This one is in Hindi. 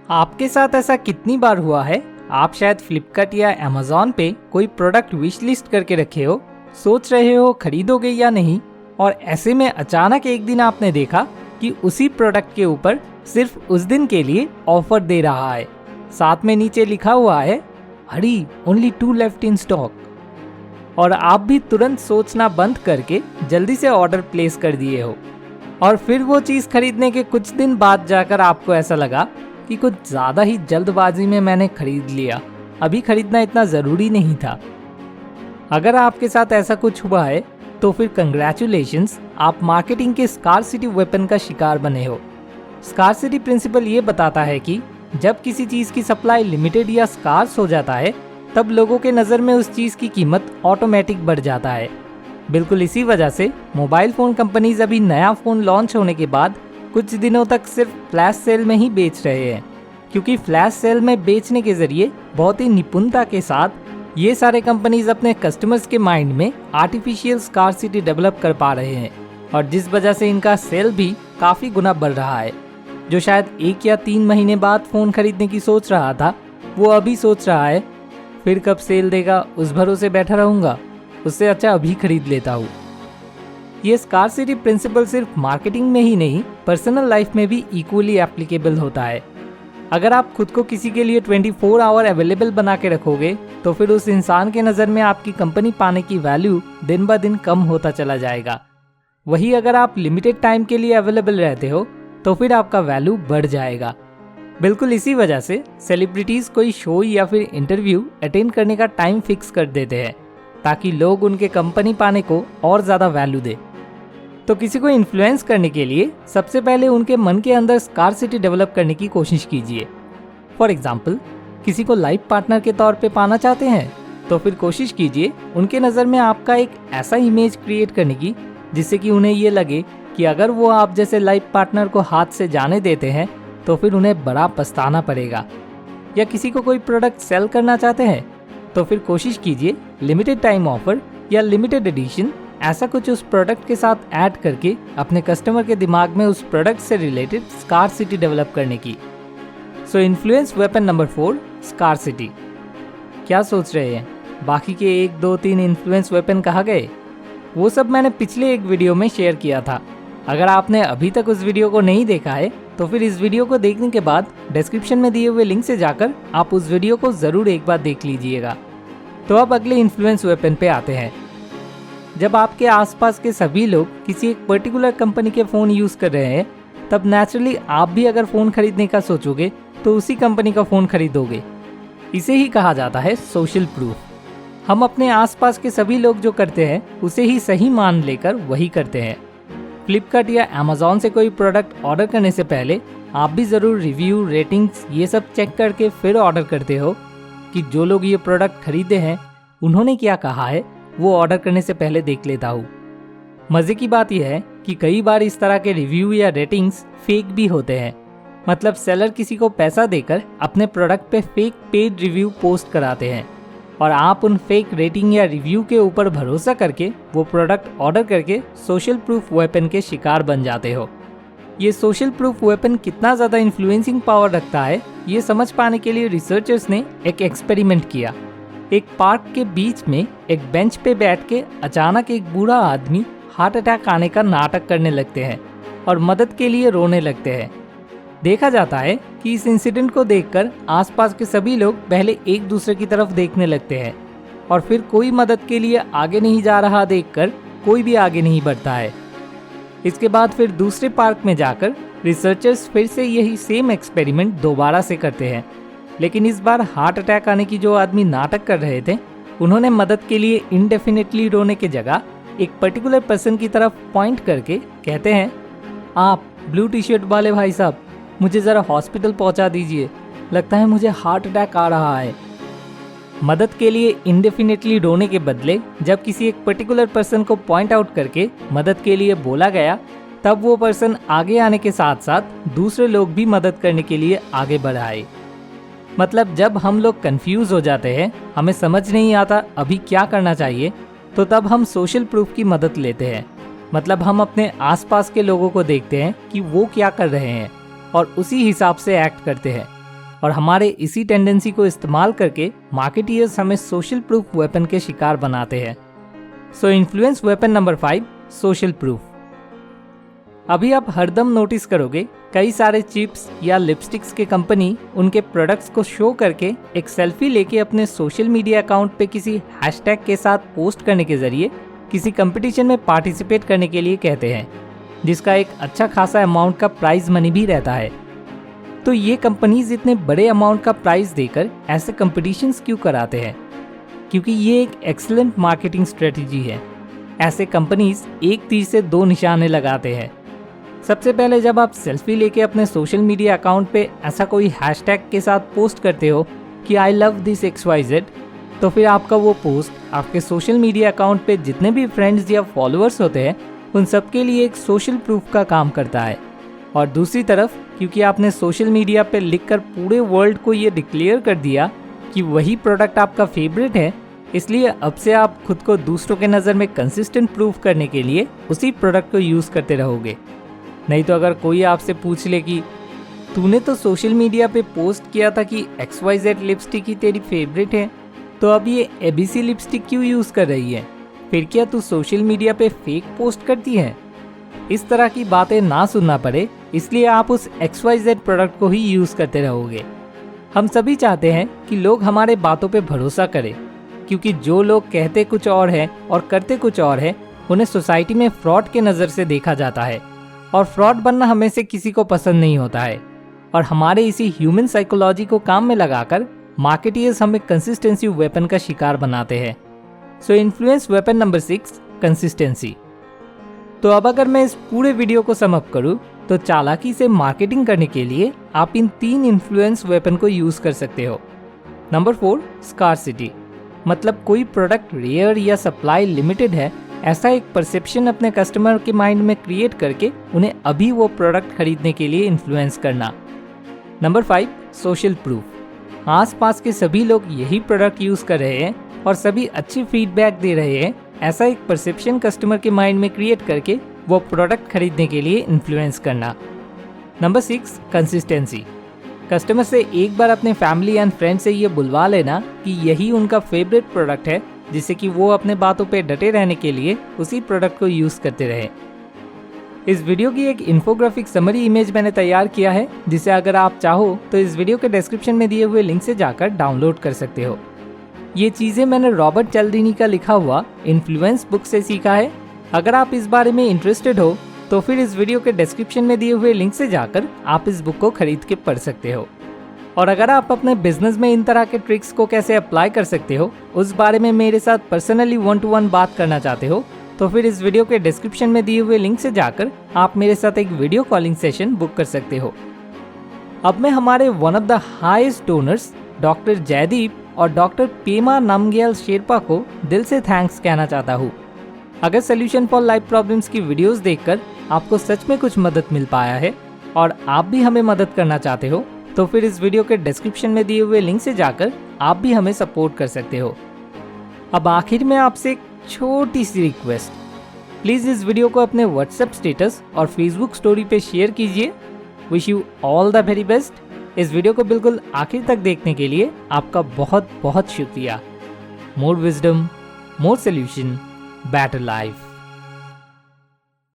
आपके साथ ऐसा कितनी बार हुआ है, आप शायद फ्लिपकार्ट या अमेज़न पे कोई प्रोडक्ट विश लिस्ट करके रखे हो, सोच रहे हो खरीदोगे या नहीं, और ऐसे में अचानक एक दिन आपने देखा कि उसी प्रोडक्ट के ऊपर सिर्फ उस दिन के लिए ऑफर दे रहा है। साथ में नीचे लिखा हुआ है हरी ओनली 2 लेफ्ट इन स्टॉक, और आप भी तुरंत सोचना बंद करके जल्दी से ऑर्डर प्लेस कर दिए हो। और फिर वो चीज़ खरीदने के कुछ दिन बाद जाकर आपको ऐसा लगा कि कुछ ज़्यादा ही जल्दबाजी में मैंने खरीद लिया, अभी खरीदना इतना ज़रूरी नहीं था। अगर आपके साथ ऐसा कुछ हुआ है तो फिर कंग्रेचुलेशंस, आप मार्केटिंग के स्कार्सिटी वेपन का शिकार बने हो। स्कार्सिटी प्रिंसिपल ये बताता है कि जब किसी चीज़ की सप्लाई लिमिटेड या स्कार्स हो जाता है तब लोगों के नज़र में उस चीज़ की कीमत ऑटोमेटिक बढ़ जाता है। बिल्कुल इसी वजह से मोबाइल फ़ोन कंपनीज अभी नया फ़ोन लॉन्च होने के बाद कुछ दिनों तक सिर्फ फ्लैश सेल में ही बेच रहे हैं, क्योंकि फ्लैश सेल में बेचने के ज़रिए बहुत ही निपुणता के साथ ये सारे कंपनीज अपने कस्टमर्स के माइंड में आर्टिफिशियल स्कार्सिटी डेवलप कर पा रहे हैं, और जिस वजह से इनका सेल भी काफ़ी गुना बढ़ रहा है। जो शायद 1 या 3 महीने बाद फ़ोन खरीदने की सोच रहा था, वो अभी सोच रहा है फिर कब सेल देगा, उस भरोसे बैठा रहूँगा, उससे अच्छा अभी खरीद लेता हूँ। ये स्कार्सिटी प्रिंसिपल सिर्फ मार्केटिंग में ही नहीं, पर्सनल लाइफ में भी इक्वली एप्लीकेबल होता है। अगर आप खुद को किसी के लिए 24 आवर अवेलेबल बना के रखोगे तो फिर उस इंसान के नज़र में आपकी कंपनी पाने की वैल्यू दिन ब दिन कम होता चला जाएगा। वही अगर आप लिमिटेड टाइम के लिए अवेलेबल रहते हो तो फिर आपका वैल्यू बढ़ जाएगा। बिल्कुल इसी वजह से सेलिब्रिटीज़ कोई शो या फिर इंटरव्यू अटेंड करने का टाइम फिक्स कर देते हैं ताकि लोग उनके कंपनी पाने को और ज़्यादा वैल्यू दे। तो किसी को इन्फ्लुएंस करने के लिए सबसे पहले उनके मन के अंदर स्कार्सिटी डेवलप करने की कोशिश कीजिए। फॉर एग्जाम्पल, किसी को लाइफ पार्टनर के तौर पे पाना चाहते हैं तो फिर कोशिश कीजिए उनके नज़र में आपका एक ऐसा इमेज क्रिएट करने की जिससे कि उन्हें ये लगे कि अगर वो आप जैसे लाइफ पार्टनर को हाथ से जाने देते हैं तो फिर उन्हें बड़ा पछताना पड़ेगा। या किसी को कोई प्रोडक्ट सेल करना चाहते हैं तो फिर कोशिश कीजिए लिमिटेड टाइम ऑफर या लिमिटेड एडिशन ऐसा कुछ उस प्रोडक्ट के साथ ऐड करके अपने कस्टमर के दिमाग में उस प्रोडक्ट से रिलेटेड स्कार्सिटी डेवलप करने की। सो इन्फ्लुएंस वेपन नंबर 4, स्कार्सिटी। क्या सोच रहे हैं, बाकी के 1, 2, 3 इन्फ्लुएंस वेपन कहाँ गए? वो सब मैंने पिछले एक वीडियो में शेयर किया था। अगर आपने अभी तक उस वीडियो को नहीं देखा है तो फिर इस वीडियो को देखने के बाद डिस्क्रिप्शन में दिए हुए लिंक से जाकर आप उस वीडियो को ज़रूर एक बार देख लीजिएगा। तो अब अगले इन्फ्लुएंस वेपन पे आते हैं। जब आपके आसपास के सभी लोग किसी एक पर्टिकुलर कंपनी के फ़ोन यूज़ कर रहे हैं तब नेचुरली आप भी अगर फ़ोन खरीदने का सोचोगे तो उसी कंपनी का फ़ोन खरीदोगे। इसे ही कहा जाता है सोशल प्रूफ। हम अपने आसपास के सभी लोग जो करते हैं उसे ही सही मान लेकर वही करते हैं। फ्लिपकार्ट या अमेज़न से कोई प्रोडक्ट ऑर्डर करने से पहले आप भी ज़रूर रिव्यू, रेटिंग्स ये सब चेक करके फिर ऑर्डर करते हो कि जो लोग ये प्रोडक्ट खरीदे हैं उन्होंने क्या कहा है, वो ऑर्डर करने से पहले देख लेता हूँ। मज़े की बात यह है कि कई बार इस तरह के रिव्यू या रेटिंग्स फेक भी होते हैं। मतलब सेलर किसी को पैसा देकर अपने प्रोडक्ट पे फेक पेड रिव्यू पोस्ट कराते हैं और आप उन फेक रेटिंग या रिव्यू के ऊपर भरोसा करके वो प्रोडक्ट ऑर्डर करके सोशल प्रूफ वेपन के शिकार बन जाते हो। ये सोशल प्रूफ वेपन कितना ज़्यादा इन्फ्लुएंसिंग पावर रखता है ये समझ पाने के लिए रिसर्चर्स ने एक एक्सपेरिमेंट किया। एक पार्क के बीच में एक बेंच पे बैठ के अचानक एक बूढ़ा आदमी हार्ट अटैक आने का नाटक करने लगते हैं और मदद के लिए रोने लगते हैं। देखा जाता है कि इस इंसिडेंट को देखकर आसपास के सभी लोग पहले एक दूसरे की तरफ देखने लगते हैं और फिर कोई मदद के लिए आगे नहीं जा रहा देखकर कोई भी आगे नहीं बढ़ता है। इसके बाद फिर दूसरे पार्क में जाकर रिसर्चर्स फिर से यही सेम एक्सपेरिमेंट दोबारा से करते हैं, लेकिन इस बार हार्ट अटैक आने की जो आदमी नाटक कर रहे थे उन्होंने मदद के लिए इंडेफिनेटली रोने की जगह एक पर्टिकुलर पर्सन की तरफ पॉइंट करके कहते हैं, आप ब्लू टी शर्ट वाले भाई साहब मुझे ज़रा हॉस्पिटल पहुंचा दीजिए, लगता है मुझे हार्ट अटैक आ रहा है। मदद के लिए इंडेफिनेटली रोने के बदले जब किसी एक पर्टिकुलर पर्सन को पॉइंट आउट करके मदद के लिए बोला गया तब वो पर्सन आगे आने के साथ साथ दूसरे लोग भी मदद करने के लिए आगे बढ़ाए। मतलब जब हम लोग कंफ्यूज हो जाते हैं, हमें समझ नहीं आता अभी क्या करना चाहिए, तो तब हम सोशल प्रूफ की मदद लेते हैं। मतलब हम अपने आसपास के लोगों को देखते हैं कि वो क्या कर रहे हैं और उसी हिसाब से एक्ट करते हैं। और हमारे इसी टेंडेंसी को इस्तेमाल करके मार्केटियर्स हमें सोशल प्रूफ वेपन के शिकार बनाते हैं। So influence weapon number 5, social proof. अभी आप हरदम नोटिस करोगे कई सारे चिप्स या लिपस्टिक्स के कंपनी उनके प्रोडक्ट्स को शो करके एक सेल्फी लेके अपने सोशल मीडिया अकाउंट पे किसी हैशटैग के साथ पोस्ट करने के जरिए किसी कंपटीशन में पार्टिसिपेट करने के लिए कहते हैं, जिसका एक अच्छा खासा अमाउंट का प्राइज मनी भी रहता है। तो ये कंपनीज इतने बड़े अमाउंट का प्राइज देकर ऐसे कंपटीशंस क्यों कराते हैं? क्योंकि ये एक एक्सीलेंट मार्केटिंग स्ट्रेटजी है। ऐसे कंपनीज एक तीर से दो निशाने लगाते हैं। सबसे पहले जब आप सेल्फी लेके अपने सोशल मीडिया अकाउंट पे ऐसा कोई हैशटैग के साथ पोस्ट करते हो कि आई लव दिस XYZ, तो फिर आपका वो पोस्ट आपके सोशल मीडिया अकाउंट पे जितने भी फ्रेंड्स या फॉलोअर्स होते हैं उन सबके लिए एक सोशल प्रूफ का काम करता है। और दूसरी तरफ क्योंकि आपने सोशल मीडिया पे लिखकर पूरे वर्ल्ड को ये डिक्लेयर कर दिया कि वही प्रोडक्ट आपका फेवरेट है, इसलिए अब से आप खुद को दूसरों के नज़र में कंसिस्टेंट प्रूफ करने के लिए उसी प्रोडक्ट को यूज़ करते रहोगे। नहीं तो अगर कोई आपसे पूछ ले कि तूने तो सोशल मीडिया पे पोस्ट किया था कि XYZ लिपस्टिक ही तेरी फेवरेट है, तो अब ये ABC लिपस्टिक क्यों यूज़ कर रही है? फिर क्या तू सोशल मीडिया पे फेक पोस्ट करती है? इस तरह की बातें ना सुनना पड़े इसलिए आप उस XYZ प्रोडक्ट को ही यूज़ करते रहोगे। हम सभी चाहते हैं कि लोग हमारे बातों पे भरोसा करें, क्योंकि जो लोग कहते कुछ और है और करते कुछ और है उन्हें सोसाइटी में फ्रॉड के नज़र से देखा जाता है, और फ्रॉड बनना हमें से किसी को पसंद नहीं होता है। और हमारे इसी ह्यूमन साइकोलॉजी को काम में लगाकर मार्केटियर्स हमें कंसिस्टेंसी वेपन का शिकार बनाते हैं। So influence weapon number 6, consistency. तो अब अगर मैं इस पूरे वीडियो को सम अप करूं तो चालाकी से मार्केटिंग करने के लिए आप इन 3 इन्फ्लुएंस वेपन को यूज कर सकते हो। नंबर 4, स्कार्सिटी, मतलब कोई प्रोडक्ट रेयर या सप्लाई लिमिटेड है, ऐसा एक परसेप्शन अपने कस्टमर के माइंड में क्रिएट करके उन्हें अभी वो प्रोडक्ट खरीदने के लिए इन्फ्लुएंस करना। नंबर 5, सोशल प्रूफ, आसपास के सभी लोग यही प्रोडक्ट यूज कर रहे हैं और सभी अच्छे फीडबैक दे रहे हैं, ऐसा एक परसेप्शन कस्टमर के माइंड में क्रिएट करके वो प्रोडक्ट खरीदने के लिए इन्फ्लुएंस करना। नंबर 6, कंसिस्टेंसी, कस्टमर से एक बार अपने फैमिली एंड फ्रेंड से ये बुलवा लेना कि यही उनका फेवरेट प्रोडक्ट है, जिससे कि वो अपने बातों पे डटे रहने के लिए उसी प्रोडक्ट को यूज़ करते रहे। इस वीडियो की एक इन्फोग्राफिक समरी इमेज मैंने तैयार किया है, जिसे अगर आप चाहो तो इस वीडियो के डिस्क्रिप्शन में दिए हुए लिंक से जाकर डाउनलोड कर सकते हो। ये चीज़ें मैंने रॉबर्ट चिल्डिनी का लिखा हुआ इन्फ्लुएंस बुक से सीखा है। अगर आप इस बारे में इंटरेस्टेड हो तो फिर इस वीडियो के डिस्क्रिप्शन में दिए हुए लिंक से जाकर आप इस बुक को खरीद के पढ़ सकते हो। और अगर आप अपने बिजनेस में इन तरह के ट्रिक्स को कैसे अप्लाई कर सकते हो उस बारे में मेरे साथ पर्सनली 1-to-1 बात करना चाहते हो, तो फिर इस वीडियो के डिस्क्रिप्शन में दिए हुए लिंक से जाकर आप मेरे साथ एक वीडियो कॉलिंग सेशन बुक कर सकते हो। अब मैं हमारे one of the highest donors doctor Jaideep और डॉक्टर पेमा नामग्याल शेरपा को दिल से थैंक्स कहना चाहता हूँ। अगर सोल्यूशन फॉर लाइफ प्रॉब्लम्स की वीडियोस देखकर आपको सच में कुछ मदद मिल पाया है और आप भी हमें मदद करना चाहते हो, तो फिर इस वीडियो के डिस्क्रिप्शन में दिए हुए लिंक से जाकर आप भी हमें सपोर्ट कर सकते हो। अब आखिर में आपसे एक छोटी सी रिक्वेस्ट, प्लीज़ इस वीडियो को अपने व्हाट्सएप स्टेटस और फेसबुक स्टोरी पे शेयर कीजिए। Wish you all the very best. इस वीडियो को बिल्कुल आखिर तक देखने के लिए आपका बहुत बहुत शुक्रिया। मोर विजडम, मोर सोल्यूशन, बेटर लाइफ।